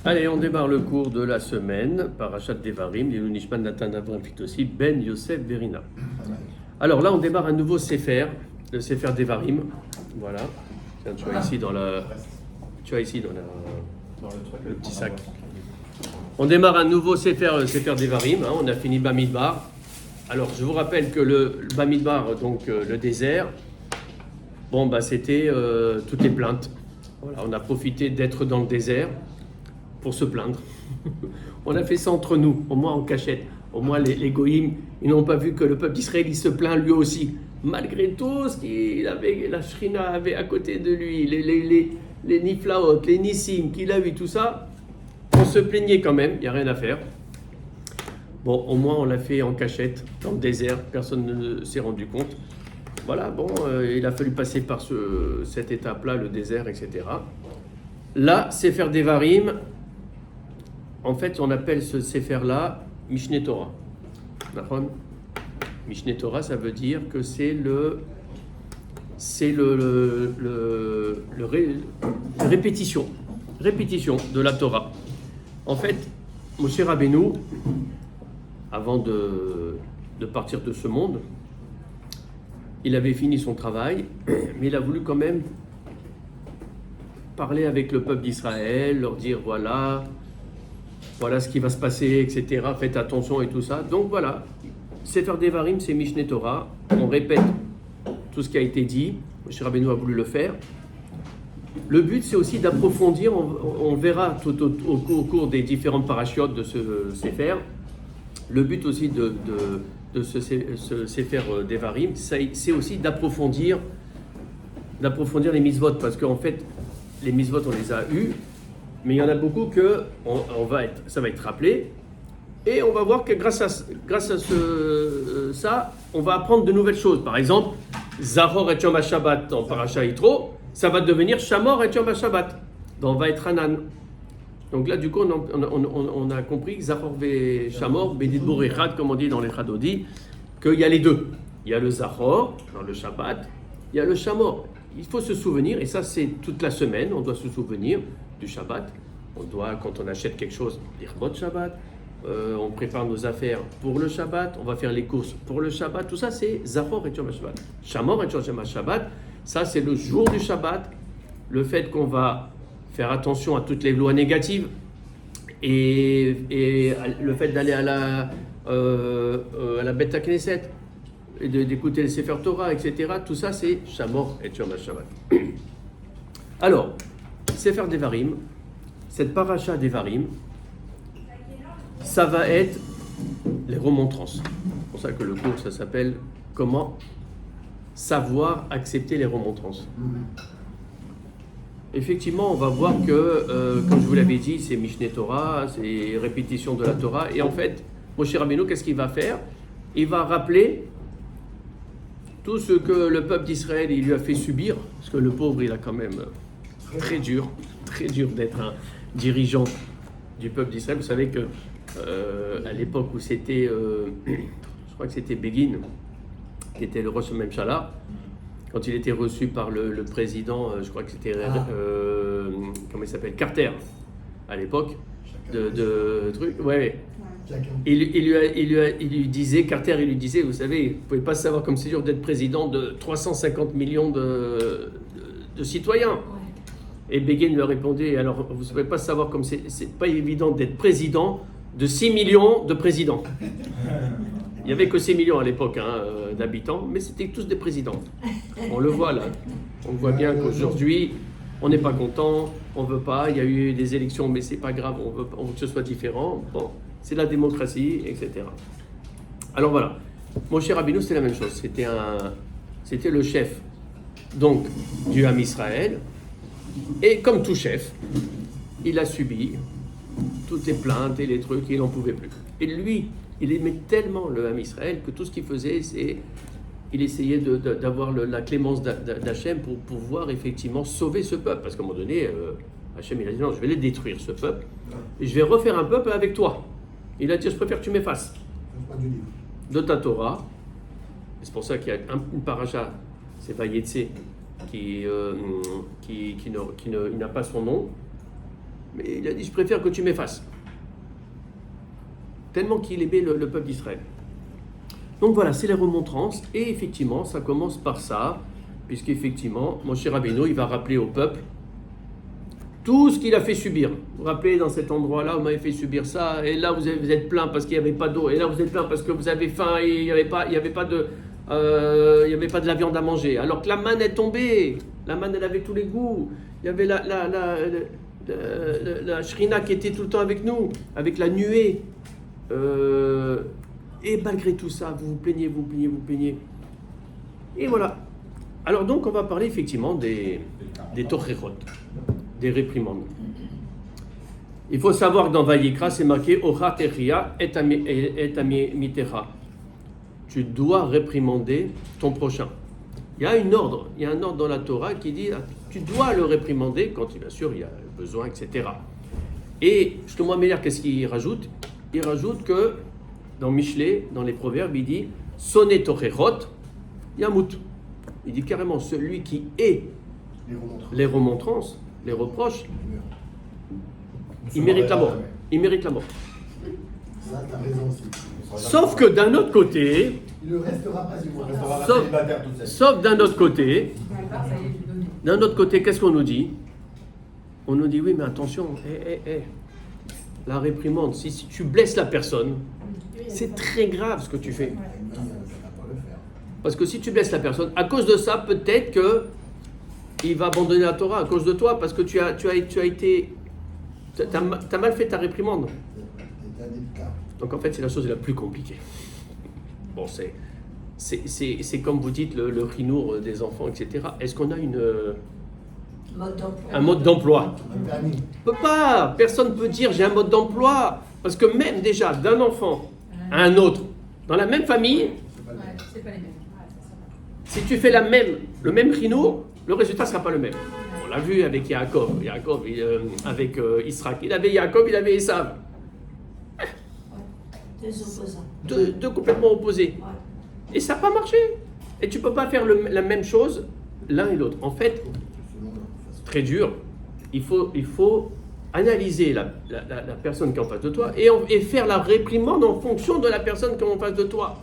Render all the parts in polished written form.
Allez, on démarre le cours de la semaine par Parashat Devarim, Lilou Nishman Natan Avram Pitossi, Ben Yosef Verina. Alors là, on démarre un nouveau Sefer, le Sefer Devarim. Voilà. Tiens, tu as ici dans le petit sac. On démarre un nouveau Sefer, le Sefer Devarim. On a fini Bamidbar. Alors, je vous rappelle que le Bamidbar, donc le désert, c'était toutes les plaintes. Voilà, on a profité d'être dans le désert pour se plaindre. On a fait ça entre nous, au moins en cachette. Au moins les goïms, ils n'ont pas vu que le peuple d'Israël, il se plaint lui aussi. Malgré tout ce qu'il avait, la Shrina avait à côté de lui, les Niflaot, les Nissim qu'il a vu, tout ça, on se plaignait quand même, il n'y a rien à faire. Bon, au moins on l'a fait en cachette, dans le désert, personne ne s'est rendu compte. Voilà, il a fallu passer par cette étape-là, le désert, etc. Là, Sefer Devarim, en fait, on appelle ce Sefer-là Mishneh Torah. D'accord ? Mishneh Torah, ça veut dire que c'est répétition de la Torah. En fait, Moshe Rabbeinu, avant de partir de ce monde, il avait fini son travail, mais il a voulu quand même parler avec le peuple d'Israël, leur dire voilà ce qui va se passer, etc. Faites attention et tout ça. Donc voilà, Sefer Devarim, c'est Mishneh Torah. On répète tout ce qui a été dit. Moshe Rabbeinu a voulu le faire. Le but, c'est aussi d'approfondir. On verra tout au cours des différentes parachiotes de ce Sefer. Le but aussi de ce Sefer Devarim, c'est aussi d'approfondir les mitzvot, parce qu'en fait, les mitzvot, on les a eus, mais il y en a beaucoup que ça va être rappelé, et on va voir que grâce à ça, on va apprendre de nouvelles choses. Par exemple, Zahor et Yom HaShabbat dans Parashat Yitro, ça va devenir Shamor et Yom HaShabbat dans Vaetranan. Donc là, du coup, on a compris Zahor et Shamor, Bedidbour Echad, comme on dit dans les Chadodi, qu'il y a les deux. Il y a le Zahor dans le Shabbat, il y a le Shamor. Il faut se souvenir, et ça c'est toute la semaine, on doit se souvenir du Shabbat. On doit, quand on achète quelque chose, lire votre Shabbat. On prépare nos affaires pour le Shabbat. On va faire les courses pour le Shabbat. Tout ça c'est Zahor et Yom HaShabbat. Shamor et Yom HaShabbat, ça c'est le jour du Shabbat. Le fait qu'on va faire attention à toutes les lois négatives et le fait d'aller à la Beth HaKnesset et d'écouter le Sefer Torah, etc. Tout ça, c'est Shamor et Yom HaShabbat. Alors, Sefer Devarim, cette paracha Devarim, ça va être les remontrances. C'est pour ça que le cours, ça s'appelle « Comment savoir accepter les remontrances ». Effectivement, on va voir que, comme je vous l'avais dit, c'est Mishneh Torah, c'est répétition de la Torah. Et en fait, Moshe Rabbeinu, qu'est-ce qu'il va faire ? Il va rappeler tout ce que le peuple d'Israël il lui a fait subir, parce que le pauvre, il a quand même très dur d'être un dirigeant du peuple d'Israël. Vous savez que à l'époque où c'était, je crois que c'était Begin, qui était le Rosh Memchala, quand il était reçu par le président, je crois que c'était, comment il s'appelle, Carter, à l'époque, de trucs, ouais. Il lui disait, Carter, il lui disait, vous savez, vous ne pouvez pas savoir comme c'est dur d'être président de 350 millions de citoyens. Ouais. Et Begin lui a répondu, alors vous ne pouvez pas savoir comme c'est pas évident d'être président de 6 millions de présidents. Il n'y avait que 6 millions à l'époque d'habitants, mais c'était tous des présidents. On le voit là. On voit bien qu'aujourd'hui, on n'est pas content, on ne veut pas, il y a eu des élections, mais ce n'est pas grave, on veut que ce soit différent. Bon, c'est la démocratie, etc. Alors voilà, Moshe Rabbeinu, c'était la même chose. C'était le chef donc, du Ham Israël. Et comme tout chef, il a subi toutes les plaintes et les trucs, il n'en pouvait plus. Et lui, il aimait tellement le Ham Israël que tout ce qu'il faisait, c'est il essayait d'avoir la clémence d'Hachem pour pouvoir effectivement sauver ce peuple. Parce qu'à un moment donné, Hachem il a dit non, je vais les détruire ce peuple et je vais refaire un peuple avec toi. Il a dit je préfère que tu m'effaces de ta Torah. C'est pour ça qu'il y a une paracha, c'est Vayetse, qui n'a pas son nom. Mais il a dit, je préfère que tu m'effaces. Tellement qu'il aimait le peuple d'Israël. Donc voilà, c'est les remontrances. Et effectivement, ça commence par ça, puisqu'effectivement, mon cher Rabbeinu, il va rappeler au peuple tout ce qu'il a fait subir. Vous vous rappelez, dans cet endroit-là, vous m'avez fait subir ça, et là vous êtes plein parce qu'il n'y avait pas d'eau, et là vous êtes plein parce que vous avez faim, et il n'y avait pas de la viande à manger. Alors que la manne est tombée, la manne elle avait tous les goûts, il y avait la shrina qui était tout le temps avec nous, avec la nuée. Et malgré tout ça, vous vous plaignez. Et voilà. Alors donc, on va parler effectivement des torerot, des réprimandes. Il faut savoir que dans Vayikra, c'est marqué Ocha teria et amitera. Tu dois réprimander ton prochain. Il y a un ordre dans la Torah qui dit tu dois le réprimander quand, bien sûr, il y a besoin, etc. Et Shlomo Meller, qu'est-ce qu'il rajoute? Il rajoute que dans Michelet, dans les Proverbes, il dit Sonnet torerot yamut. Il dit carrément celui qui hait les remontrances, les reproches, il mérite la mort. Il mérite la mort. Ça, t'as raison aussi. Sauf que d'un autre côté, il ne restera pas du moins. sauf d'un autre côté, qu'est-ce qu'on nous dit? On nous dit oui, mais attention, la réprimande, si tu blesses la personne, c'est très grave ce que tu fais. Parce que si tu blesses la personne, à cause de ça, peut-être que il va abandonner la Torah à cause de toi, parce que tu as mal fait ta réprimande. Donc en fait, c'est la chose la plus compliquée. Bon, c'est comme vous dites, le chinour des enfants, etc. Est-ce qu'on a un mode d'emploi? On ne peut pas. Personne ne peut dire j'ai un mode d'emploi. Parce que même déjà, d'un enfant à un autre, dans la même famille, c'est pas les mêmes. si tu fais le même chinour, le résultat ne sera pas le même. On l'a vu avec Yaakov, avec Israël. Il avait Yaakov, il avait Esav. Deux opposants. Deux complètement opposés. Ouais. Et ça n'a pas marché. Et tu ne peux pas faire la même chose l'un et l'autre. En fait, très dur. Il faut analyser la personne qui est en face de toi et faire la réprimande en fonction de la personne qui est en face de toi.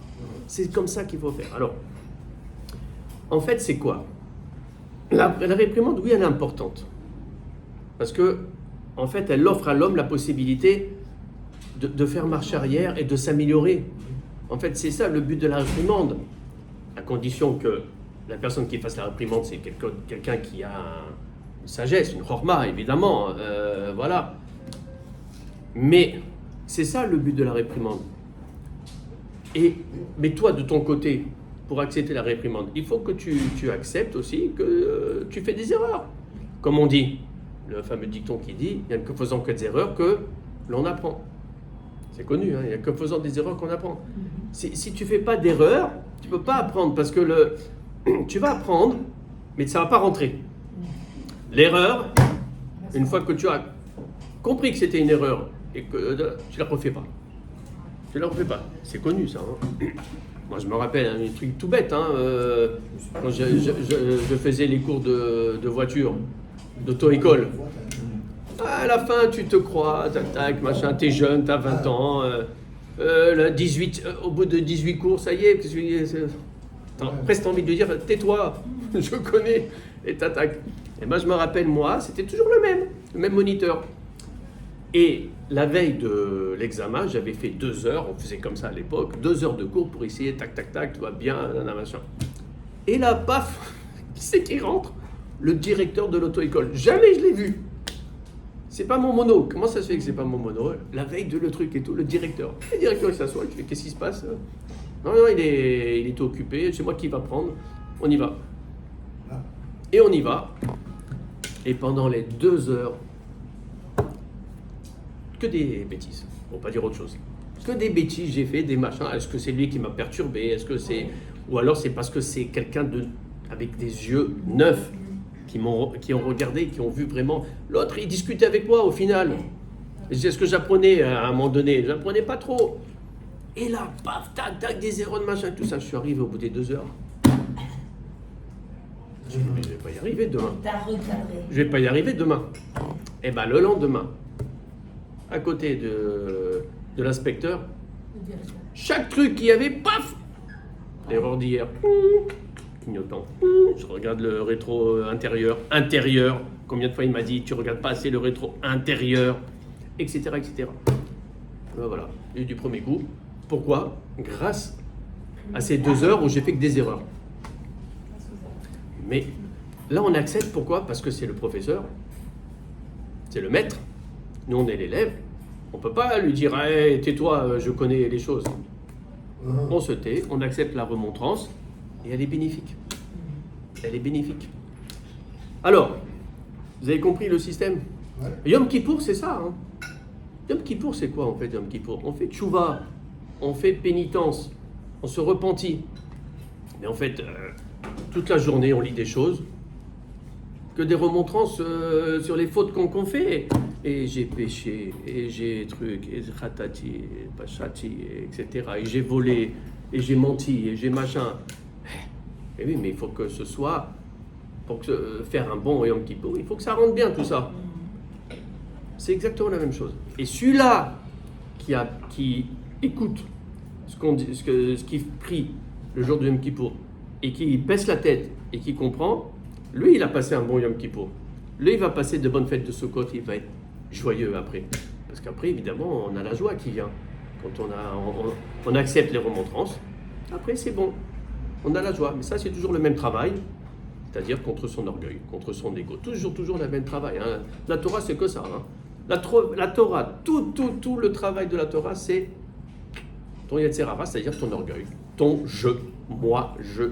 C'est comme ça qu'il faut faire. Alors, en fait, c'est quoi? La réprimande, oui, elle est importante. Parce que, en fait, elle offre à l'homme la possibilité de faire marche arrière et de s'améliorer. En fait, c'est ça le but de la réprimande. À condition que la personne qui fasse la réprimande, c'est quelqu'un qui a une sagesse, une chorma, évidemment. Voilà. Mais c'est ça le but de la réprimande. Mais toi, de ton côté, pour accepter la réprimande, il faut que tu acceptes aussi que tu fais des erreurs. Comme on dit, le fameux dicton qui dit, il n'y a que faisant que des erreurs que l'on apprend. C'est connu, hein, il n'y a que faisant des erreurs qu'on apprend. Si tu ne fais pas d'erreurs, tu ne peux pas apprendre, parce que tu vas apprendre, mais ça ne va pas rentrer. L'erreur, une fois que tu as compris que c'était une erreur, et que tu ne la refais pas. Tu ne la refais pas. C'est connu, ça. Hein. Moi, je me rappelle un truc tout bête. Hein, quand je faisais les cours de voiture, d'auto-école. À la fin, tu te crois, tac, machin, t'es jeune, t'as 20 ans, au bout de 18 cours, ça y est, presque t'as envie de dire, tais-toi, je connais, et t'attaques. Et moi, je me rappelle, moi, c'était toujours le même moniteur. Et la veille de l'examen, j'avais fait 2 heures, on faisait comme ça à l'époque, 2 heures de cours pour essayer, tac, tac, tac, tu vois, bien, machin. Et là, paf, qui c'est qui rentre? Le directeur de l'auto-école. Jamais je l'ai vu. C'est pas mon mono. Comment ça se fait que c'est pas mon mono? La veille de le truc et tout, le directeur. Le directeur, il s'assoit, il fait, qu'est-ce qui se passe? Non, il est occupé, c'est moi qui va prendre. On y va. Et on y va. Et pendant les 2 heures, que des bêtises. Pour pas dire autre chose. Que des bêtises j'ai fait, des machins. Est-ce que c'est lui qui m'a perturbé? Est-ce que c'est... Ou alors c'est parce que c'est quelqu'un avec des yeux neufs qui ont regardé, qui ont vu vraiment. L'autre, il discutait avec moi au final. C'est ce que j'apprenais à un moment donné. J'apprenais pas trop. Et là, paf, tac, tac, des erreurs de machin, tout ça. Je suis arrivé au bout des 2 heures. Je ne vais pas y arriver demain. Je vais pas y arriver demain. Et bien, le lendemain, à côté de l'inspecteur. Chaque truc qu'il y avait, paf! L'erreur d'hier. Clignotant. Je regarde le rétro intérieur. Combien de fois il m'a dit, tu regardes pas assez le rétro intérieur, etc. etc. Ben voilà, j'ai eu du premier coup. Pourquoi? Grâce à ces 2 heures où j'ai fait que des erreurs. Mais là, on accepte. Pourquoi? Parce que c'est le professeur, c'est le maître. Nous, on est l'élève. On ne peut pas lui dire hey, tais-toi, je connais les choses. On se tait, on accepte la remontrance et elle est bénéfique. Elle est bénéfique. Alors, vous avez compris le système? Ouais. Yom Kippour, c'est ça. Hein. Yom Kippour, c'est quoi en fait Yom Kippour? On fait tchouva, on fait pénitence, on se repentit. Mais en fait, toute la journée, on lit des choses, que des remontrances sur les fautes qu'on fait. Et j'ai péché, et j'ai truc, et j'ai khatati, et pachati, etc. Et j'ai volé, et j'ai menti, et j'ai machin. Et oui, mais il faut que ce soit, pour faire un bon Yom Kippour, il faut que ça rentre bien tout ça. C'est exactement la même chose. Et celui-là qui écoute ce qu'on dit, ce qui prie le jour de Yom Kippour, et qui baisse la tête, et qui comprend, lui, il a passé un bon Yom Kippour. Lui, il va passer de bonnes fêtes de Sukkot, il va être joyeux après. Parce qu'après, évidemment, on a la joie qui vient. Quand on accepte les remontrances, après, c'est bon. On a la joie. Mais ça, c'est toujours le même travail, c'est-à-dire contre son orgueil, contre son ego. Toujours le même travail. Hein. La Torah, c'est que ça. Hein. La Torah, tout le travail de la Torah, c'est ton Yetzer Hara, c'est-à-dire ton orgueil, ton je, moi, je.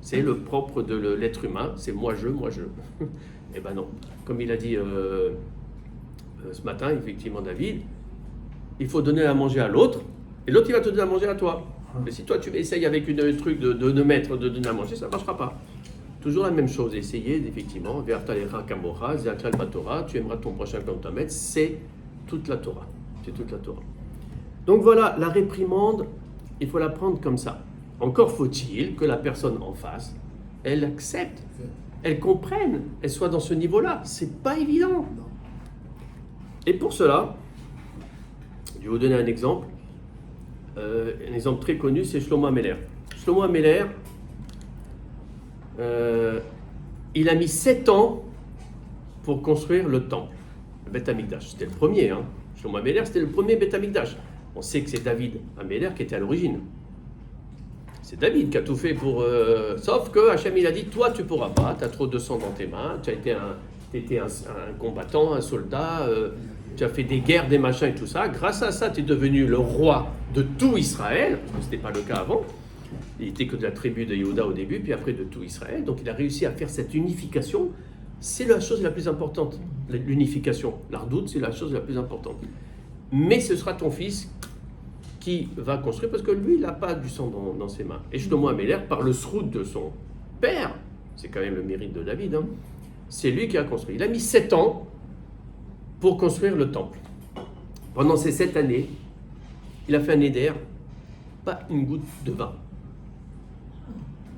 C'est le propre de l'être humain, c'est moi, je. Eh ben non. Comme il a dit ce matin, effectivement, David, il faut donner à manger à l'autre, et l'autre, il va te donner à manger à toi. Mais si toi, tu essayes avec un truc de donner à manger, ça ne marchera pas. Toujours la même chose, essayez, effectivement, Ve'artalecha kamora, Ze'akral baTorah, tu aimeras ton prochain comme toi-même, c'est toute la Torah. C'est toute la Torah. Donc voilà, la réprimande, il faut la prendre comme ça. Encore faut-il que la personne en face, elle accepte, elle comprenne, elle soit dans ce niveau-là. C'est pas évident. Et pour cela, je vais vous donner un exemple. Un exemple très connu, c'est Shlomo HaMelech. Shlomo HaMelech, il a mis 7 ans pour construire le temple, le Beth Amikdash. C'était le premier. Hein. Shlomo HaMelech, c'était le premier Beth Amikdash. On sait que c'est David HaMelech qui était à l'origine. C'est David qui a tout fait pour... sauf que Hachem, il a dit, toi, tu pourras pas, tu as trop de sang dans tes mains, tu as été un combattant, un soldat, tu as fait des guerres, des machins et tout ça. Grâce à ça, tu es devenu le roi de tout Israël, parce que ce n'était pas le cas avant. Il n'était que de la tribu de Yehuda au début, puis après de tout Israël. Donc il a réussi à faire cette unification. C'est la chose la plus importante, l'unification. L'ardoute, c'est la chose la plus importante. Mais ce sera ton fils qui va construire, parce que lui, il n'a pas du sang dans ses mains. Et Shlomo HaMelech, par le sroud de son père, c'est quand même le mérite de David, hein, c'est lui qui a construit. Il a mis 7 ans pour construire le temple. Pendant ces 7 années, il a fait un éder, pas une goutte de vin,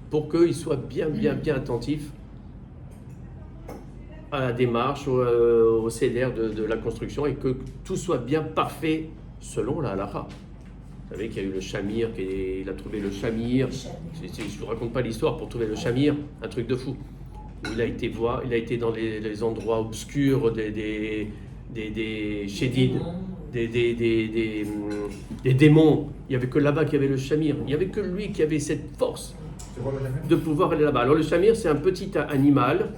pour qu'il soit bien attentif à la démarche, au céder de la construction, et que tout soit bien parfait selon la halakha. Vous savez qu'il y a eu le Shamir, il a trouvé le Shamir. Je ne vous raconte pas l'histoire pour trouver le Shamir, un truc de fou. Où il a été dans les endroits obscurs des Chédides, des démons. Il n'y avait que là-bas qu'il y avait le Shamir. Il n'y avait que lui qui avait cette force de pouvoir aller là-bas. Alors le Shamir, c'est un petit animal,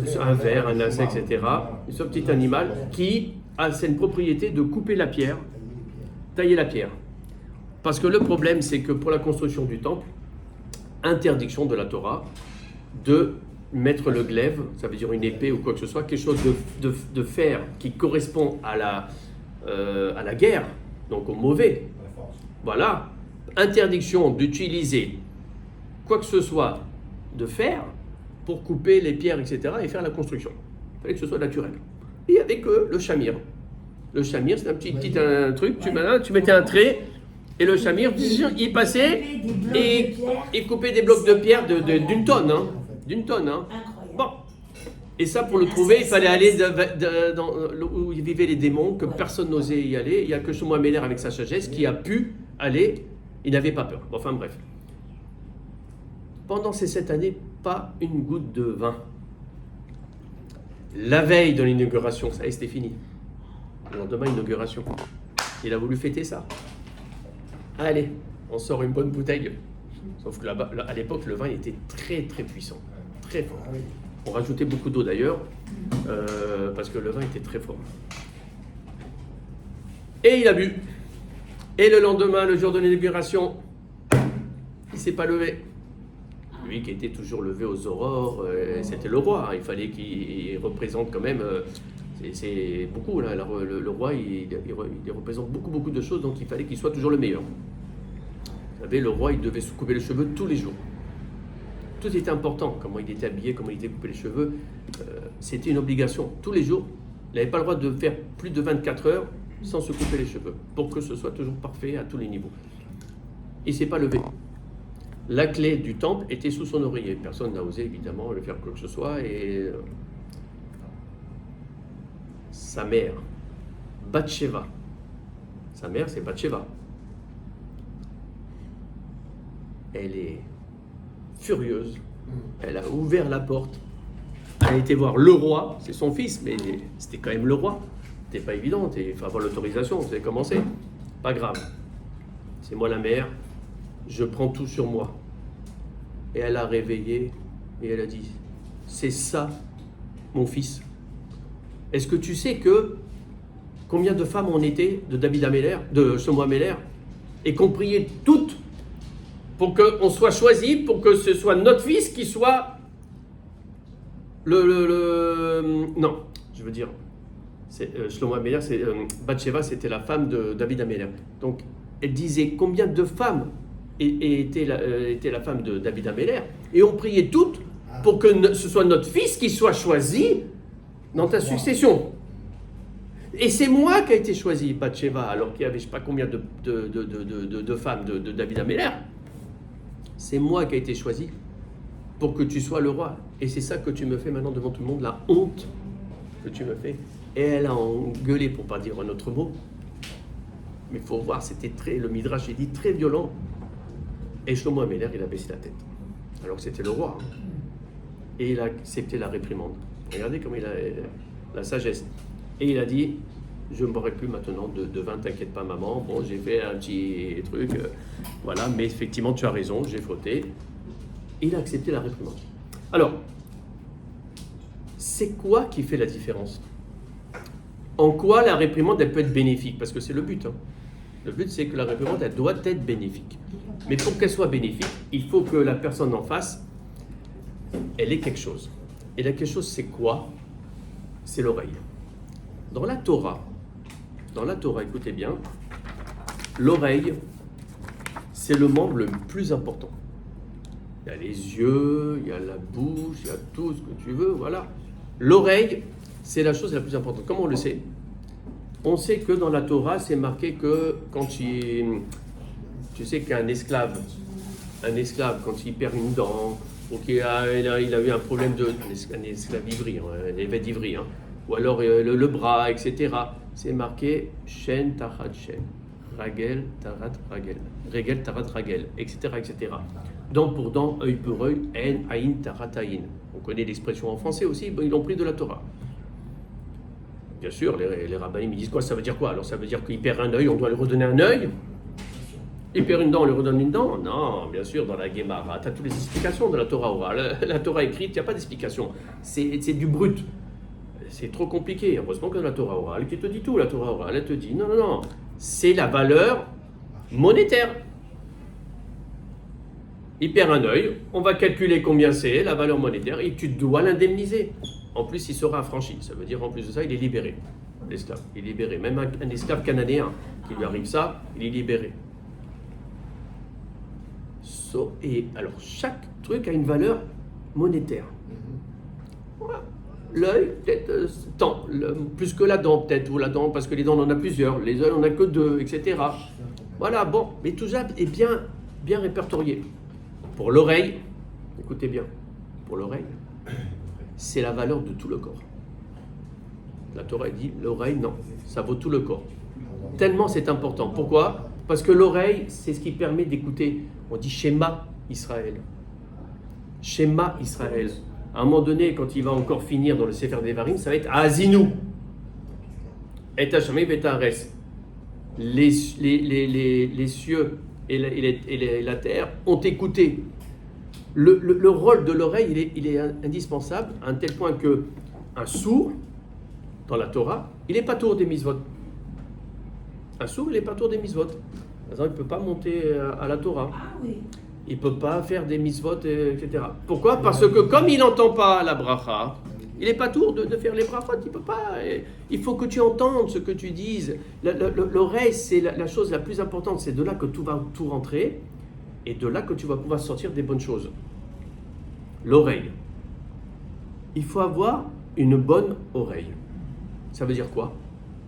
un ver, un insecte, etc. Ce petit animal qui a cette propriété de couper la pierre, tailler la pierre. Parce que le problème, c'est que pour la construction du temple, interdiction de la Torah de mettre le glaive, ça veut dire une épée ou quoi que ce soit, quelque chose de fer qui correspond à la guerre, donc au mauvais. Voilà. Interdiction d'utiliser quoi que ce soit de fer pour couper les pierres, etc. et faire la construction. Il fallait que ce soit naturel. Et il n'y avait que le Shamir. Le Shamir, c'est un petit truc, tu mettais un trait, et le Shamir, il passait et coupait des blocs de pierre d'une tonne. Hein, d'une tonne. Hein. Bon. Et ça, pour le trouver, il fallait aller dans où vivaient les démons, que personne n'osait y aller. Il n'y a que Shlomo Améler avec sa sagesse qui a pu aller. Il n'avait pas peur. Enfin bref. Pendant ces 7 années, pas une goutte de vin. La veille de l'inauguration, ça y est, c'était fini. Le lendemain, inauguration. Il a voulu fêter ça. Allez, on sort une bonne bouteille. Sauf que là-bas, à l'époque, le vin était très très puissant. Très fort. On rajoutait beaucoup d'eau d'ailleurs, parce que le vin était très fort. Et il a bu. Et le lendemain, le jour de l'inauguration, il ne s'est pas levé. Lui qui était toujours levé aux aurores, c'était le roi. Il fallait qu'il représente quand même. C'est beaucoup là. Le roi, il représente beaucoup de choses, donc il fallait qu'il soit toujours le meilleur. Vous savez, le roi, il devait se couper les cheveux tous les jours. Tout était important, comment il était habillé, comment il était coupé les cheveux. C'était une obligation. Tous les jours, il n'avait pas le droit de faire plus de 24 heures sans se couper les cheveux, pour que ce soit toujours parfait à tous les niveaux. Il ne s'est pas levé. La clé du temple était sous son oreiller. Personne n'a osé évidemment le faire quoi que ce soit. Et sa mère, Bathsheba, sa mère c'est Bathsheba, elle est furieuse, elle a ouvert la porte, elle a été voir le roi, c'est son fils, mais c'était quand même le roi, c'était pas évident, il faut avoir l'autorisation, vous avez commencé, pas grave, c'est moi la mère, je prends tout sur moi. Et elle a réveillé et elle a dit, c'est ça mon fils. Est-ce que tu sais que combien de femmes on était de David Améler, de Shlomo Améler, et qu'on priait toutes pour qu'on soit choisi, pour que ce soit notre fils qui soit non, je veux dire, Shlomo Améler, Bathsheba, c'était la femme de David Améler. Donc, elle disait combien de femmes était la femme de David Améler, et on priait toutes pour que ce soit notre fils qui soit choisi dans ta succession. Et c'est moi qui ai été choisi, Bathsheba, alors qu'il y avait je ne sais pas combien de femmes de David Améler. C'est moi qui ai été choisi pour que tu sois le roi. Et c'est ça que tu me fais maintenant devant tout le monde, la honte que tu me fais. Et elle a engueulé, pour ne pas dire un autre mot. Mais il faut voir, c'était le Midrash, j'ai dit, très violent. Et Shlomo Améler, il a baissé la tête. Alors que c'était le roi. Hein. Et il a accepté la réprimande. Regardez comme il a la sagesse. Et il a dit, je ne boirai plus maintenant de vin, t'inquiète pas maman. Bon, j'ai fait un petit truc. Voilà, mais effectivement, tu as raison, j'ai fauté. Et il a accepté la réprimande. Alors, c'est quoi qui fait la différence? En quoi la réprimande, elle peut être bénéfique? Parce que c'est le but. Hein. Le but, c'est que la réprimande, elle doit être bénéfique. Mais pour qu'elle soit bénéfique, il faut que la personne en face, elle ait quelque chose. Et la quelque chose, c'est quoi? C'est l'oreille. Dans la Torah, écoutez bien, l'oreille, c'est le membre le plus important. Il y a les yeux, il y a la bouche, il y a tout ce que tu veux, voilà. L'oreille, c'est la chose la plus importante. Comment on le sait? On sait que dans la Torah, c'est marqué que quand tu sais qu'un esclave, quand il perd une dent, ou qu'il a eu un problème un esclave ivri, un évêque d'ivri, hein, ou alors le bras, etc. C'est marqué Shen Tarat Shen, Ragel Tarat Ragel, Regel Tarat Ragel, etc., etc. Dent pour dent, œil pour œil, En Aïn Tarat Aïn. On connaît l'expression en français aussi, ils l'ont pris de la Torah. Bien sûr, les rabbins me disent quoi? Ça veut dire quoi? Alors ça veut dire qu'il perd un œil, on doit lui redonner un œil? Il perd une dent, on lui redonne une dent? Non, bien sûr, dans la Gemara, tu as toutes les explications de la Torah orale. La Torah écrite, il n'y a pas d'explication. C'est du brut. C'est trop compliqué. Heureusement que la Torah orale qui te dit tout. La Torah orale, elle te dit non. C'est la valeur monétaire. Il perd un œil, on va calculer combien c'est, la valeur monétaire, et tu dois l'indemniser. En plus, il sera affranchi. Ça veut dire, en plus de ça, il est libéré. L'esclave, il est libéré. Même un esclave cananéen qui lui arrive ça, il est libéré. Et alors, chaque truc a une valeur monétaire. Voilà. L'œil, peut-être tant, plus que la dent, peut-être, ou la dent, parce que les dents, on en a plusieurs, les yeux, on en a que 2, etc. Voilà, bon, mais tout ça est bien répertorié. Pour l'oreille, écoutez bien, pour l'oreille, c'est la valeur de tout le corps. La Torah dit l'oreille, non, ça vaut tout le corps. Tellement c'est important. Pourquoi? Parce que l'oreille, c'est ce qui permet d'écouter. On dit Shema Israël. Shema Israël. À un moment donné, quand il va encore finir dans le Sefer Devarim, ça va être Azinu. Et Hashamim et Haaretz. Les cieux et la terre ont écouté. Le rôle de l'oreille, il est indispensable, à un tel point que un sourd, dans la Torah, il n'est pas tour des mitzvot. Un sourd, il n'est pas tour des mitzvot. Par exemple, il ne peut pas monter à la Torah. Ah oui. Il ne peut pas faire des mitzvot, etc. Pourquoi? Parce que comme il n'entend pas la bracha, il n'est pas tour de faire les brachot, il ne peut pas. Il faut que tu entendes ce que tu dises. L'oreille, c'est la chose la plus importante. C'est de là que tout va tout rentrer et de là que tu vas pouvoir sortir des bonnes choses. L'oreille. Il faut avoir une bonne oreille. Ça veut dire quoi?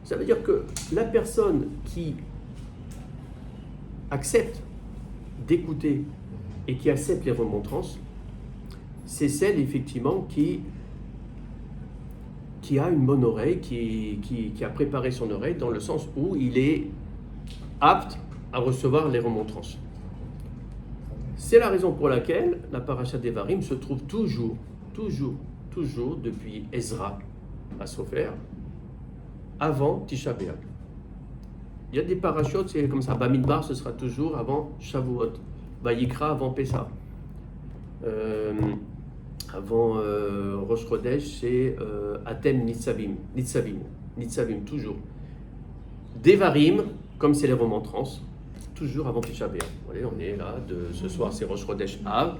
Ça veut dire que la personne qui accepte d'écouter et qui accepte les remontrances, c'est celle effectivement qui a une bonne oreille, qui a préparé son oreille dans le sens où il est apte à recevoir les remontrances. C'est la raison pour laquelle la paracha Devarim se trouve toujours, depuis Ezra à Sofer, avant Tisha B'Av. Il y a des parachutes, c'est comme ça. Bamidbar, ce sera toujours avant Shavuot. Vayikra, avant Pessah. Avant Rosh Chodesh, c'est Atem Nitzavim, toujours. Devarim, comme c'est les remontrances, toujours avant Tisha B'Av. Voilà, on est là, ce soir c'est Rosh Chodesh Av,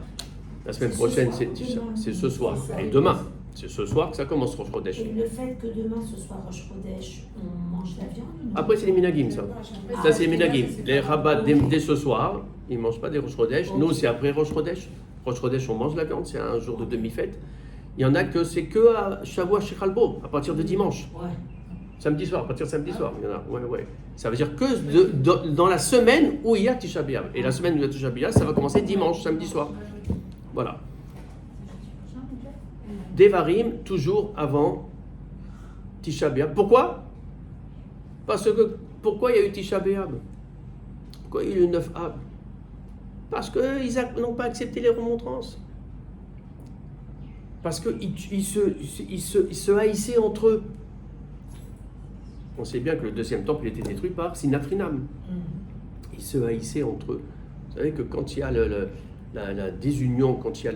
la semaine prochaine c'est Tisha, c'est ce soir, et demain. C'est ce soir que ça commence Rosh Chodesh. Et le fait que demain ce soit Rosh Chodesh, on mange la viande? Après c'est les minagim ça. Ça c'est les minagim. Les rabbats dès ce soir, ils ne mangent pas des Rosh Chodesh. Nous c'est après Rosh Chodesh. Rosh Chodesh on mange la viande, c'est un jour de demi-fête. Il y en a que c'est que à Shavuot Shechalbo, à partir de dimanche. Ouais. Samedi soir, à partir de samedi soir. Il y en a, ouais. Ça veut dire que dans la semaine où il y a Tisha B'Av. Et la semaine où il y a Tisha B'Av, ça va commencer dimanche, samedi soir. Voilà. Devarim, toujours avant Tisha B'Av. Pourquoi? Parce que, pourquoi il y a eu Tisha B'Av? Pourquoi il y a eu le 9 Av? Parce qu'ils n'ont pas accepté les remontrances. Parce qu'ils se haïssaient entre eux. On sait bien que le deuxième temple il était détruit par Sinatrinam. Ils se haïssaient entre eux. Vous savez que quand il y a la désunion, quand il y a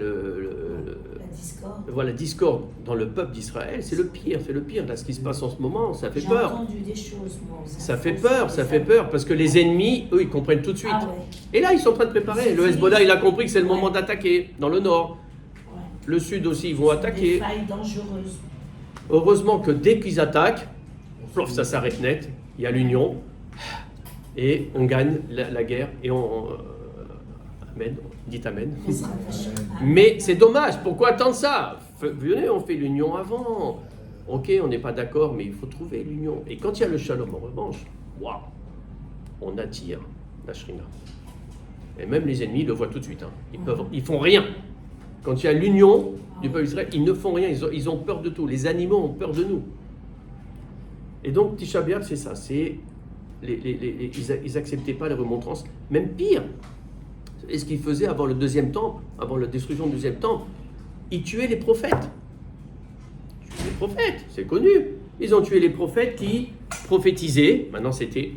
la discorde dans le peuple d'Israël, c'est le pire. Là, ce qui se passe en ce moment, ça fait peur. J'ai entendu des choses, moi. Ça fait peur, parce que les ennemis, eux, ils comprennent tout de suite. Ah ouais. Et là, ils sont en train de préparer. Le Hezbollah, il a compris que c'est le moment d'attaquer, dans le nord. Ouais. Le sud aussi, ils vont attaquer. Des failles dangereuses. Heureusement que dès qu'ils attaquent, ça s'arrête net, il y a l'union, et on gagne la guerre, et amen, dites amen. Mais c'est dommage, pourquoi attendre ça? Venez, on fait l'union avant. Ok, on n'est pas d'accord, mais il faut trouver l'union. Et quand il y a le shalom en revanche, waouh, on attire la shrina. Et même les ennemis le voient tout de suite. Ils font rien. Quand il y a l'union du peuple d'Israël, ils ne font rien, ils ont peur de tout. Les animaux ont peur de nous. Et donc, Tisha B'Av, c'est ça, ils n'acceptaient pas les remontrances, même pire. Et ce qu'ils faisaient avant le deuxième temple, avant la destruction du deuxième temple, ils tuaient les prophètes. Les prophètes, c'est connu. Ils ont tué les prophètes qui prophétisaient. Maintenant, c'était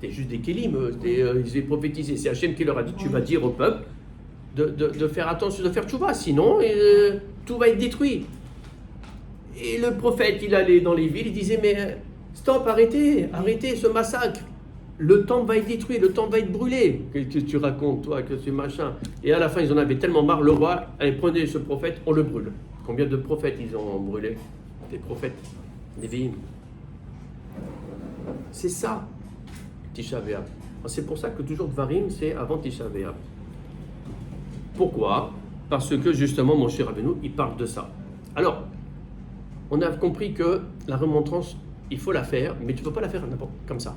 juste des kélim, ils prophétisaient. C'est Hachem qui leur a dit, tu vas dire au peuple de faire attention, de faire tchouva, sinon tout va être détruit. Et le prophète, il allait dans les villes, il disait, mais stop, arrêtez ce massacre. Le temple va être détruit, le temple va être brûlé. Qu'est-ce que tu racontes, toi, que c'est machin? Et à la fin, ils en avaient tellement marre, le roi, allez, prenez ce prophète, on le brûle. Combien de prophètes ils ont brûlé? Des prophètes, des Nevi'im. C'est ça, Tisha B'Av. C'est pour ça que toujours Dvarim, c'est avant Tisha B'Av. Pourquoi? Parce que justement, mon cher Rabbeinu, il parle de ça. Alors, on a compris que la remontrance, il faut la faire, mais tu ne peux pas la faire n'importe comme ça.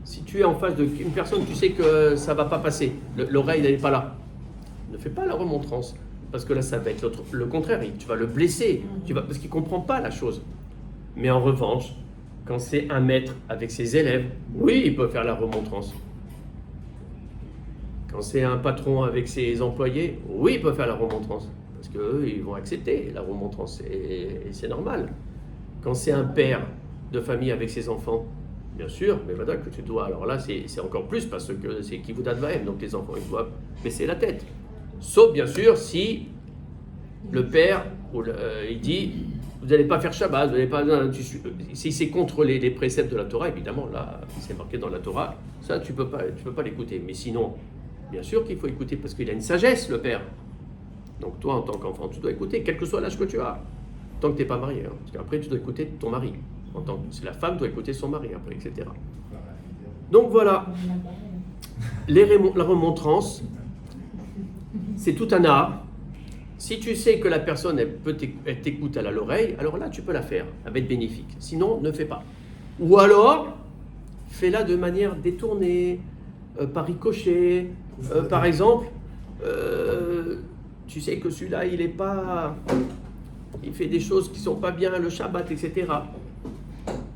Si tu es en face d'une personne, tu sais que ça ne va pas passer, l'oreille n'est pas là. Ne fais pas la remontrance. parce que là, ça va être le contraire. Tu vas le blesser, parce qu'il ne comprend pas la chose. Mais en revanche, quand c'est un maître avec ses élèves, oui, il peut faire la remontrance. Quand c'est un patron avec ses employés, oui, il peut faire la remontrance. Parce qu'eux, ils vont accepter la remontrance, et c'est normal. Quand c'est un père de famille avec ses enfants, bien sûr, mais voilà que tu dois. Alors là, c'est encore plus parce que c'est Kivud Advahem, donc les enfants, ils doivent baisser la tête. Sauf, bien sûr, si le père, il dit, vous n'allez pas faire Shabbat, vous n'allez pas. Si c'est contre les préceptes de la Torah, évidemment, là, c'est marqué dans la Torah, ça, tu peux pas l'écouter. Mais sinon, bien sûr qu'il faut écouter parce qu'il a une sagesse, le père. Donc toi, en tant qu'enfant, tu dois écouter, quel que soit l'âge que tu as, tant que tu n'es pas marié. Hein, parce qu'après, tu dois écouter ton mari. C'est la femme doit écouter son mari après, etc. Donc voilà, la remontrance, c'est tout un art. Si tu sais que la personne, elle t'écoute à l'oreille, alors là, tu peux la faire, elle va être bénéfique. Sinon, ne fais pas. Ou alors, fais-la de manière détournée, par ricochet. Par exemple, tu sais que celui-là, il fait des choses qui ne sont pas bien, le Shabbat, etc.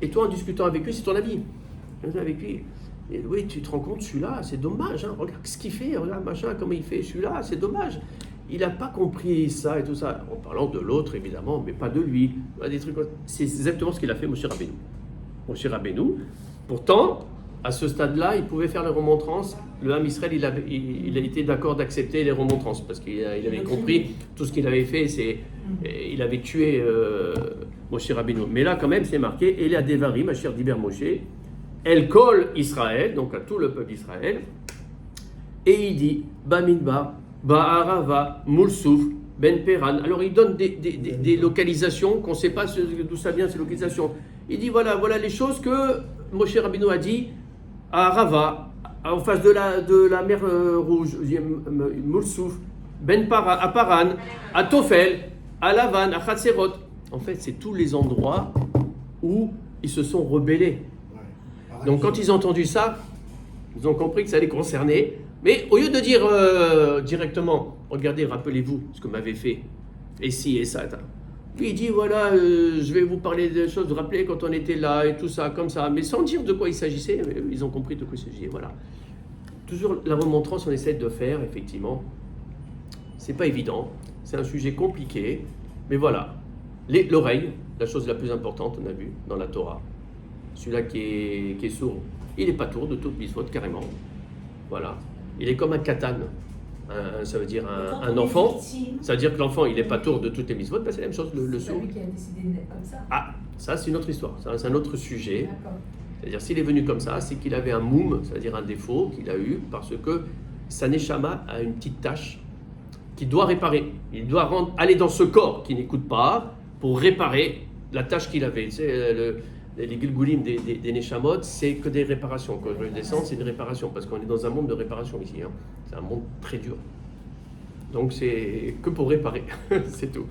Et toi, en discutant avec lui, c'est ton avis. Avec lui, et oui, tu te rends compte, celui-là, c'est dommage. Hein, regarde ce qu'il fait, regarde machin, comment il fait, celui-là, c'est dommage. Il n'a pas compris ça et tout ça. En parlant de l'autre, évidemment, mais pas de lui. Des trucs, c'est exactement ce qu'il a fait, Moshe Rabbeinu. Moshe Rabbeinu, pourtant, à ce stade-là, il pouvait faire les remontrances. Le Ham Israël, il a été d'accord d'accepter les remontrances parce qu'il avait compris tout ce qu'il avait fait. Il avait tué Moshe Rabbeinu. Mais là, quand même, c'est marqué Elia Devarim, Asher Diber Moshe, El Kol Israël, donc à tout le peuple d'Israël. Et il dit Bamidbar, Ba'arava, Moulsouf, Ben Peran. Alors il donne des localisations qu'on ne sait pas d'où ça vient, ces localisations. Il dit voilà les choses que Moshe Rabbeinu a dit à Arava, en face de la mer Rouge, Moulsouf, à Paran, à Tofel, à Lavan, à Hatserot. En fait, c'est tous les endroits où ils se sont rebellés. Donc quand ils ont entendu ça, ils ont compris que ça les concernait. Mais au lieu de dire directement, regardez, rappelez-vous ce que m'avait fait, et ci et ça, lui il dit voilà, je vais vous parler des choses, vous vous rappelez quand on était là et tout ça, comme ça, mais sans dire de quoi il s'agissait, ils ont compris de quoi il s'agissait, voilà. Toujours la remontrance, on essaie de faire, effectivement, c'est pas évident, c'est un sujet compliqué, mais voilà, l'oreille, la chose la plus importante, on a vu dans la Torah, celui-là qui est sourd, il n'est pas tour de toute mitzvot, carrément, voilà. Il est comme un katan, ça veut dire un enfant. Ça veut dire que l'enfant, il n'est pas tour de toutes les mitzvot, c'est la même chose, le sourd. C'est lui qui a décidé de naître comme ça. Ah, ça c'est une autre histoire, c'est un autre sujet. C'est-à-dire s'il est venu comme ça, c'est qu'il avait un moum, c'est-à-dire un défaut qu'il a eu, parce que sa neshama a une petite tâche qu'il doit réparer. Il doit aller dans ce corps qui n'écoute pas pour réparer la tâche qu'il avait. Les Gilgulim des Neshamot, c'est que des réparations. Quand je descends, c'est une réparation, parce qu'on est dans un monde de réparation ici. Hein. C'est un monde très dur. Donc c'est que pour réparer, c'est tout.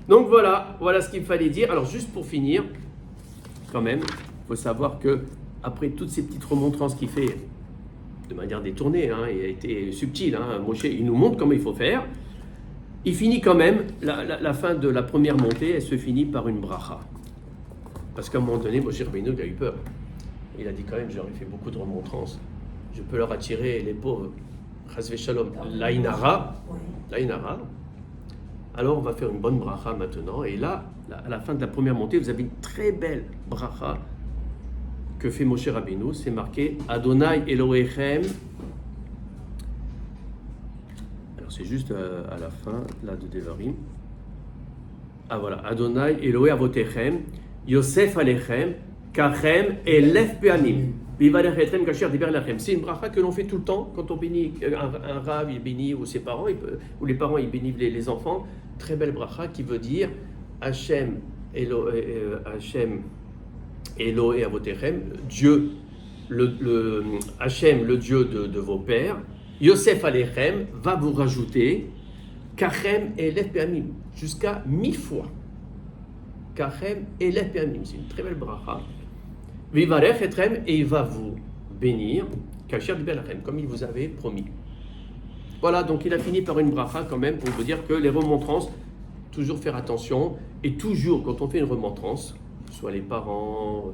Donc voilà ce qu'il fallait dire. Alors juste pour finir, quand même, il faut savoir que après toutes ces petites remontrances qu'il fait de manière détournée, hein, il a été subtil, hein, Moshe, il nous montre comment il faut faire. Il finit quand même, la fin de la première montée, elle se finit par une bracha. Parce qu'à un moment donné, Moshe Rabbeinu a eu peur. Il a dit quand même, j'aurais fait beaucoup de remontrances. Je peux leur attirer les pauvres. Chasve Shalom. L'Ainara. Alors on va faire une bonne bracha maintenant. Et là, à la fin de la première montée, vous avez une très belle bracha que fait Moshe Rabbeinu. C'est marqué Adonai Elohechem. Alors c'est juste à la fin là de Devarim. Ah voilà, Adonai Elohe Avotechem. Yosef Alechem, Kachem et Lef Peanim. C'est une bracha que l'on fait tout le temps quand on bénit un rave, il bénit ou ses parents, ou les parents ils bénissent les enfants. Très belle bracha qui veut dire Hachem Elohe Avotechem, Dieu, Hachem, le Dieu de vos pères. Yosef Alechem va vous rajouter Kachem et Lef Peanim jusqu'à 1000 fois. Kachem et les permim, c'est une très belle bracha. Vivarech etrem, et il va vous bénir, Kasher di Belachem, comme il vous avait promis. Voilà, donc il a fini par une bracha quand même pour vous dire que les remontrances, toujours faire attention, et toujours quand on fait une remontrance, soit les parents,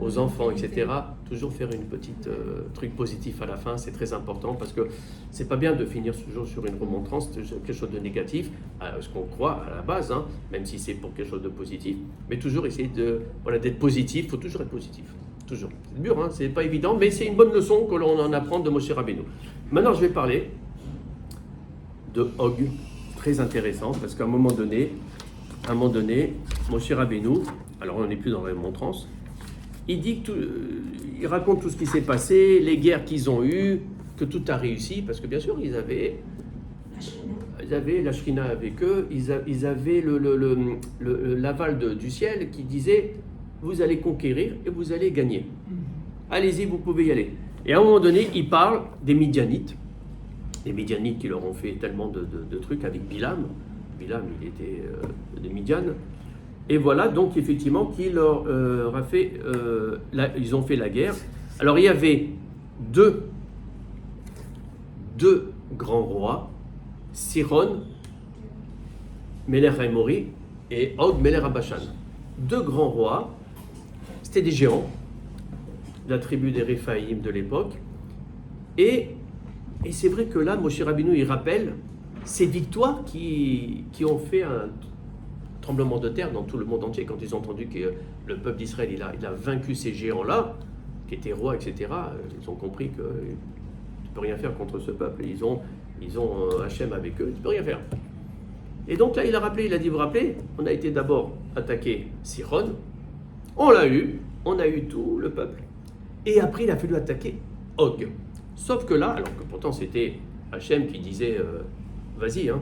aux enfants, etc., toujours faire une petite truc positif à la fin, c'est très important parce que c'est pas bien de finir toujours sur une remontrance, quelque chose de négatif, ce qu'on croit à la base, hein, même si c'est pour quelque chose de positif, mais toujours essayer d'être positif, il faut toujours être positif, toujours. C'est dur, hein, c'est pas évident, mais c'est une bonne leçon que l'on en apprend de Moshe Rabbeinu. Maintenant, je vais parler de Og, très intéressant, parce qu'à un moment donné, Moshe Rabbeinu, alors on n'est plus dans la remontrance, il dit il raconte tout ce qui s'est passé, les guerres qu'ils ont eues, que tout a réussi, parce que bien sûr, ils avaient la Shrina avec eux, ils avaient l'aval du ciel qui disait, vous allez conquérir et vous allez gagner. Allez-y, vous pouvez y aller. Et à un moment donné, il parle des Midianites, les Midianites qui leur ont fait tellement de trucs avec Bilam. Bilam, il était de Midian. Et voilà, donc effectivement, qu'ils leur a fait, ils ont fait la guerre. Alors il y avait deux grands rois, Siron, Melech Haïmori et Og Melech Abashan. Deux grands rois, c'était des géants de la tribu des Réphaïm de l'époque. Et c'est vrai que là, Moshe Rabbeinu, il rappelle ces victoires qui ont fait un tremblement de terre dans tout le monde entier, quand ils ont entendu que le peuple d'Israël il a vaincu ces géants-là, qui étaient rois, etc. Ils ont compris que tu peux rien faire contre ce peuple. Ils ont Hachem avec eux, tu peux rien faire. Et donc là, il a rappelé, il a dit, vous vous rappelez, on a été d'abord attaqué Siron, on l'a eu, on a eu tout le peuple. Et après, il a fallu attaquer Og. Sauf que là, alors que pourtant c'était Hachem qui disait, vas-y, hein,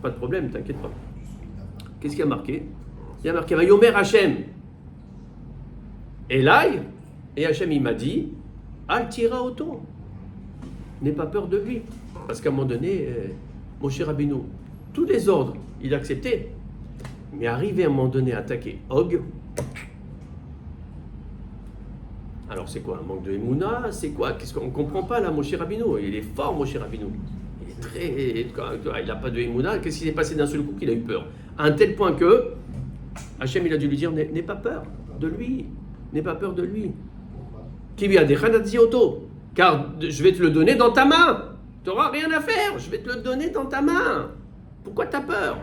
pas de problème, t'inquiète pas. Qu'est-ce qu'il y a marqué? Il y a marqué Vayomer Hachem Elai, et Hachem il m'a dit Al tira auto, n'aie pas peur de lui. Parce qu'à un moment donné, Moshe Rabbeinu, tous les ordres, il acceptait, mais arrivé à un moment donné à attaquer Og, alors c'est quoi? Un manque de Emouna? C'est quoi? Qu'est-ce qu'on ne comprend pas là, Moshe Rabbeinu? Il est fort, Moshe Rabbeinu. Il n'a pas de Emouna. Qu'est-ce qui s'est passé d'un seul coup qu'il a eu peur? À un tel point que Hachem il a dû lui dire n'aie pas peur de lui, n'aie pas peur de lui. Qui lui a dit auto, car je vais te le donner dans ta main. Tu n'auras rien à faire, je vais te le donner dans ta main. Pourquoi tu as peur?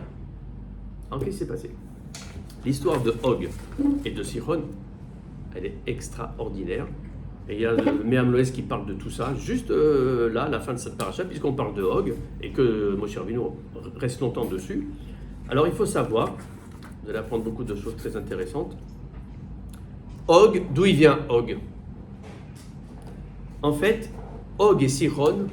Alors qu'est-ce qui s'est passé? L'histoire de Og et de Siron, elle est extraordinaire. Et il y a le Me'am Loès qui parle de tout ça, juste là, à la fin de cette paracha, puisqu'on parle de Og, et que Moshe Rabbeinu reste longtemps dessus. Alors il faut savoir, vous allez apprendre beaucoup de choses très intéressantes. Og, d'où il vient Og? En fait, Og et Siron,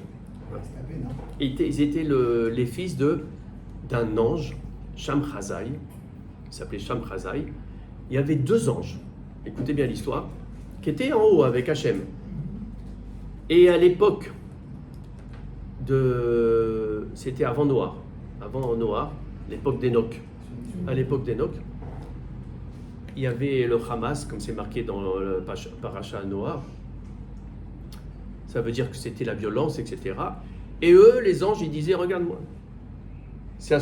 ils étaient les fils d'un ange, Shamchazai, il s'appelait Shamchazai. Il y avait deux anges, écoutez bien l'histoire, qui étaient en haut avec Hachem. Et à l'époque c'était avant Noah, l'époque d'Enoch. À l'époque d'Enoch, il y avait le Hamas, comme c'est marqué dans le Paracha Noah. Ça veut dire que c'était la violence, etc. Et eux, les anges, ils disaient, regarde-moi, c'est à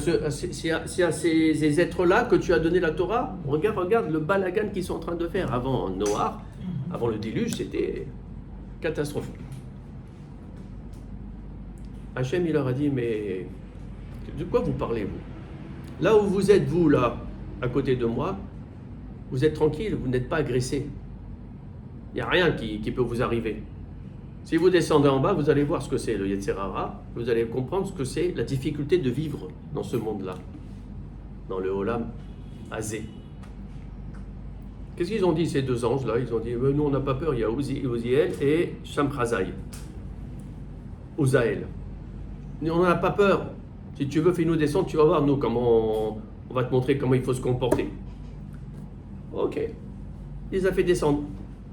ces êtres-là que tu as donné la Torah. Regarde le balagan qu'ils sont en train de faire. Avant Noah, avant le déluge, c'était catastrophique. Hachem, il leur a dit, mais de quoi vous parlez, vous? Là où vous êtes, vous, là, à côté de moi, vous êtes tranquille, vous n'êtes pas agressé. Il n'y a rien qui peut vous arriver. Si vous descendez en bas, vous allez voir ce que c'est le Yetzer Hara, vous allez comprendre ce que c'est la difficulté de vivre dans ce monde-là, dans le Olam Azé. Qu'est-ce qu'ils ont dit, ces deux anges-là? Ils ont dit, nous on n'a pas peur, il y a Uziel et Shamchazai. Uzaël. On n'a pas peur. Si tu veux, fais-nous descendre, tu vas voir, nous, comment on va te montrer comment il faut se comporter. Ok. Il les a fait descendre.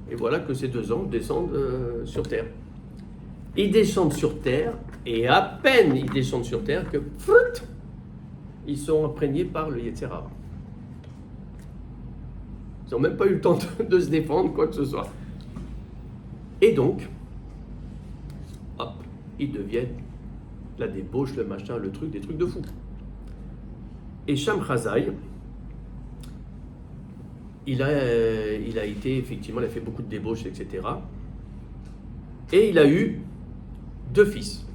Et voilà que ces deux anges descendent sur terre. Ils descendent sur terre, et à peine ils descendent sur terre que ils sont imprégnés par le Yetzer Hara. Ils n'ont même pas eu le temps de se défendre, quoi que ce soit. Et donc, hop, ils deviennent La débauche, le machin, le truc, des trucs de fou. Et Shamchazai, il a été, effectivement, il a fait beaucoup de débauches, etc. Et il a eu 2 fils.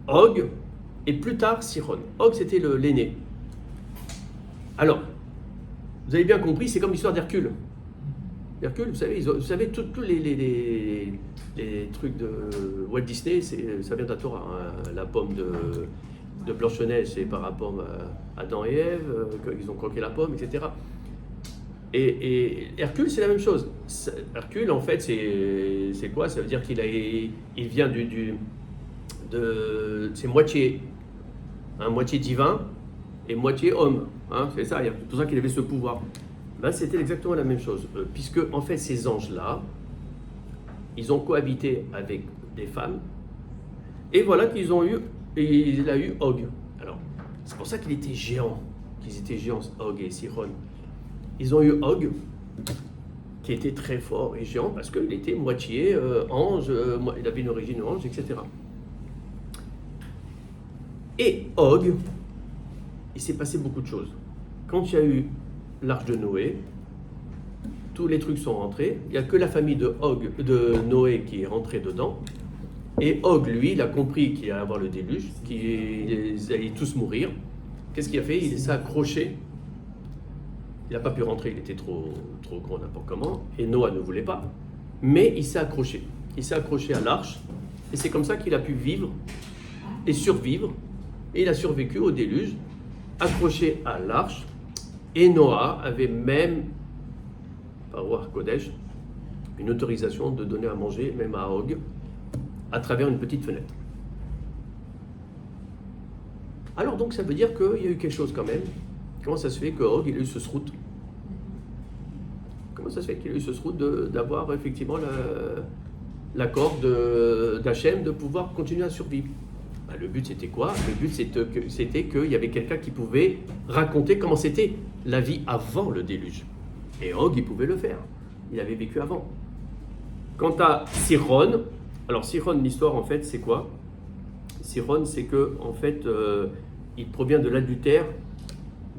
Og et plus tard Sihon. Og, c'était l'aîné. Alors, vous avez bien compris, c'est comme l'histoire d'Hercule. Hercule, vous savez tous les trucs de Walt Disney, ça vient de la Torah. Hein. La pomme de Blanche-Neige, c'est par rapport à Adam et Ève, ils ont croqué la pomme, etc. Et Hercule, c'est la même chose. Hercule, en fait, c'est quoi? Ça veut dire qu'il vient c'est moitié divin et moitié homme. Hein, c'est ça, c'est pour ça qu'il avait ce pouvoir. Ben, c'était exactement la même chose. Puisque, en fait, ces anges-là, ils ont cohabité avec des femmes. Et voilà qu'il a eu Og. Alors, c'est pour ça qu'il était géant. Qu'ils étaient géants, Og et Sihon. Ils ont eu Og, qui était très fort et géant parce qu'il était moitié ange, il avait une origine ange, etc. Et Og, il s'est passé beaucoup de choses. Quand il y a eu l'arche de Noé, tous les trucs sont rentrés. Il n'y a que la famille de Noé qui est rentrée dedans. Et Og, lui, il a compris qu'il allait avoir le déluge, qu'ils allaient tous mourir. Qu'est-ce qu'il a fait? Il s'est accroché. Il n'a pas pu rentrer, il était trop gros n'importe comment. Et Noah ne voulait pas. Mais il s'est accroché. Il s'est accroché à l'arche. Et c'est comme ça qu'il a pu vivre et survivre. Et il a survécu au déluge, accroché à l'arche. Et Noah avait même, par Ruach Kodesh, une autorisation de donner à manger, même à Og, à travers une petite fenêtre. Alors donc ça veut dire qu'il y a eu quelque chose quand même. Comment ça se fait que Og il a eu ce srout? Comment ça se fait qu'il a eu ce srout d'avoir effectivement l'accord d'Hachem de pouvoir continuer à survivre? Ben, le but c'était quoi? Le but c'était qu'il y avait quelqu'un qui pouvait raconter comment c'était la vie avant le déluge. Et Og il pouvait le faire. Il avait vécu avant. Quant à Sihon, alors Sihon, l'histoire en fait c'est quoi? Sihon c'est que en fait il provient de l'adultère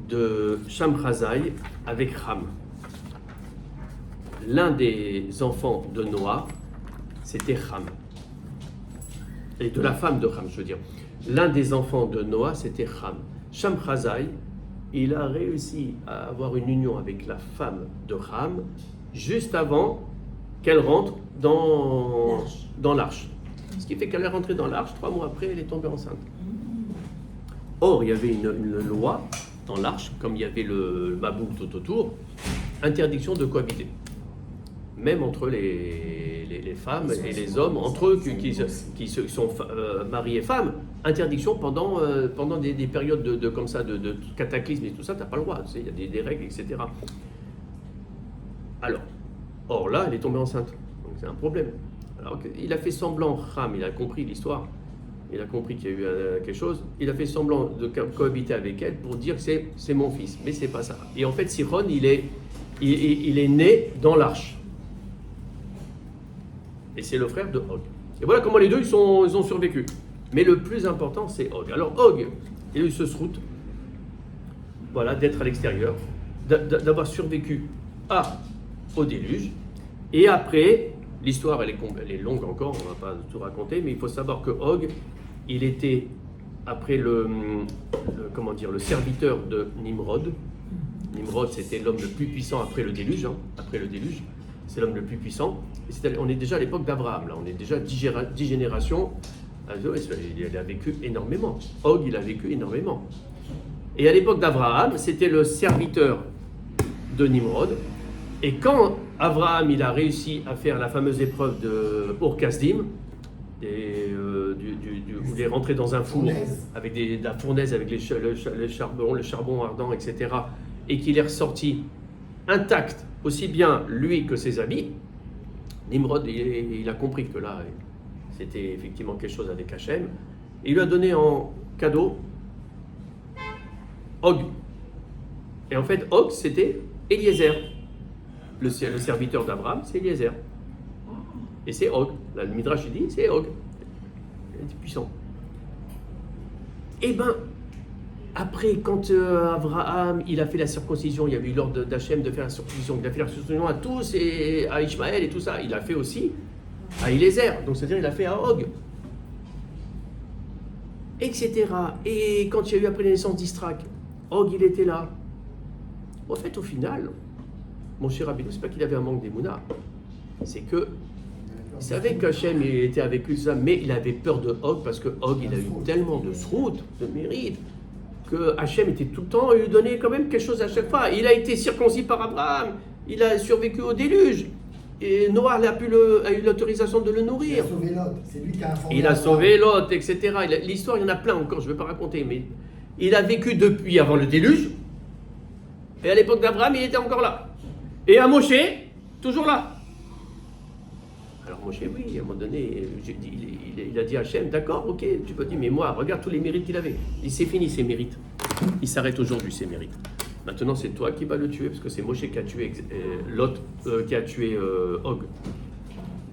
de Shamchazai avec Ham. L'un des enfants de Noah, c'était Ham. Et de la femme de Ham, je veux dire. L'un des enfants de Noah, c'était Ham. Shamchazai, il a réussi à avoir une union avec la femme de Ham juste avant qu'elle rentre dans l'arche. Ce qui fait qu'elle est rentrée dans l'arche, 3 mois après, elle est tombée enceinte. Or, il y avait une loi dans l'arche, comme il y avait le Maboul tout autour, interdiction de cohabiter. Même entre les femmes et les hommes, entre eux qui sont maris et femmes, interdiction pendant des périodes comme ça, de cataclysme et tout ça, tu n'as pas le droit, tu sais, il y a des règles, etc. Alors, or là, elle est tombée enceinte, donc c'est un problème. Alors, il a fait semblant, Ham, il a compris l'histoire, il a compris qu'il y a eu quelque chose, il a fait semblant de cohabiter avec elle pour dire que c'est mon fils, mais c'est pas ça. Et en fait, Sihon, il est né dans l'arche. Et c'est le frère de Og. Et voilà comment les deux, ils ont survécu. Mais le plus important, c'est Og. Alors Og, il a eu ce srout, voilà, d'être à l'extérieur, d'avoir survécu au déluge. Et après, l'histoire, elle est longue encore, on ne va pas tout raconter, mais il faut savoir que Og, il était, après le serviteur de Nimrod. Nimrod, c'était l'homme le plus puissant après le déluge. C'est l'homme le plus puissant. Et on est déjà à l'époque d'Abraham, là. On est déjà 10 générations. Il a vécu énormément. Og, il a vécu énormément. Et à l'époque d'Abraham, c'était le serviteur de Nimrod. Et quand Abraham, il a réussi à faire la fameuse épreuve de Ur-Kasdim, où il est rentré dans un four avec la fournaise, avec le charbon ardent, etc., et qu'il est ressorti intact, aussi bien lui que ses amis, Nimrod, il a compris que là, c'était effectivement quelque chose avec Hachem, et il lui a donné en cadeau Og. Et en fait, Og, c'était Eliezer. Le serviteur d'Abraham, c'est Eliezer. Et c'est Og. Là, le Midrash dit, c'est Og. Il est puissant. Eh ben, après, quand Abraham, il a fait la circoncision, il y avait eu l'ordre d'Hachem de faire la circoncision. Il a fait la circoncision à tous, et à Ishmaël et tout ça. Il a fait aussi à Eliezer, donc c'est-à-dire il a fait à Og, etc. Et quand il y a eu après la naissance d'Israël, Og, il était là. En fait, au final, mon cher Rabbeinu, c'est pas qu'il avait un manque d'émouna, c'est que il savait qu'Hachem était avec lui, ça, mais il avait peur de Og parce que Og, il a eu tellement de srout, de mérite, que Hachem était tout le temps, il lui donnait quand même quelque chose à chaque fois. Il a été circoncis par Abraham, il a survécu au déluge, et Noah a eu l'autorisation de le nourrir. Il a sauvé Lot, c'est lui qui a informé. Il a sauvé Lot, etc. L'histoire, il y en a plein encore, je ne vais pas raconter, mais il a vécu depuis avant le déluge, et à l'époque d'Abraham, il était encore là. Et à Moshe, toujours là. Alors Moshe, oui, à un moment donné, il a dit à Hachem, d'accord, ok, tu peux dire, mais moi, regarde tous les mérites qu'il avait. Il s'est fini ses mérites. Il s'arrête aujourd'hui, ses mérites. Maintenant, c'est toi qui vas le tuer, parce que c'est Moshe qui a tué Lot, qui a tué Og.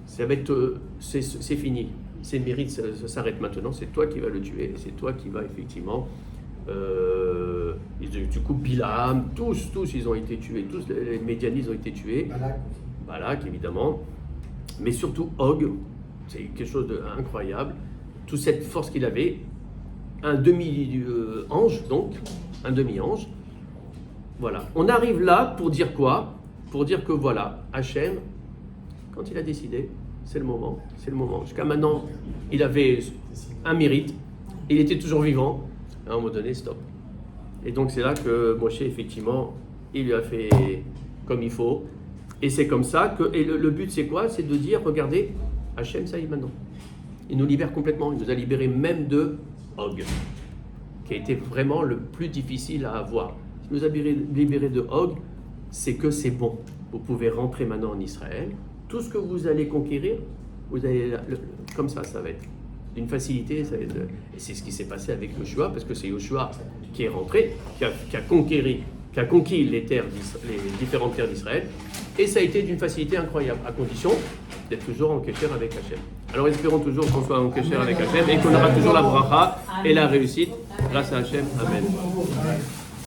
Ça va être, c'est fini. Ses mérites, ça s'arrête maintenant. C'est toi qui vas le tuer. C'est toi qui vas effectivement... du coup, Bilam, tous, ils ont été tués. Tous les Médianites ont été tués. Balak, évidemment. Mais surtout Og, c'est quelque chose d'incroyable. Toute cette force qu'il avait, un demi-ange, donc, un demi-ange. Voilà. On arrive là pour dire quoi? Pour dire que voilà, Hachem, quand il a décidé, c'est le moment. Jusqu'à maintenant, il avait un mérite, il était toujours vivant. À un moment donné, stop. Et donc c'est là que Moshe, effectivement, il lui a fait comme il faut. Et c'est comme ça que... Et le but, c'est quoi? C'est de dire, regardez, Hachem, ça y est maintenant. Il nous libère complètement. Il nous a libérés même de Og, qui a été vraiment le plus difficile à avoir. Il nous a libérés de Og, c'est que c'est bon. Vous pouvez rentrer maintenant en Israël. Tout ce que vous allez conquérir, vous allez... Comme ça va être d'une facilité. Et c'est ce qui s'est passé avec Yoshua, parce que c'est Yoshua qui est rentré, qui a conquis les différentes terres d'Israël, et ça a été d'une facilité incroyable, à condition d'être toujours en kécher avec Hachem. Alors espérons toujours qu'on soit en kécher avec Hachem et qu'on aura toujours la bracha et la réussite grâce à Hachem. Amen.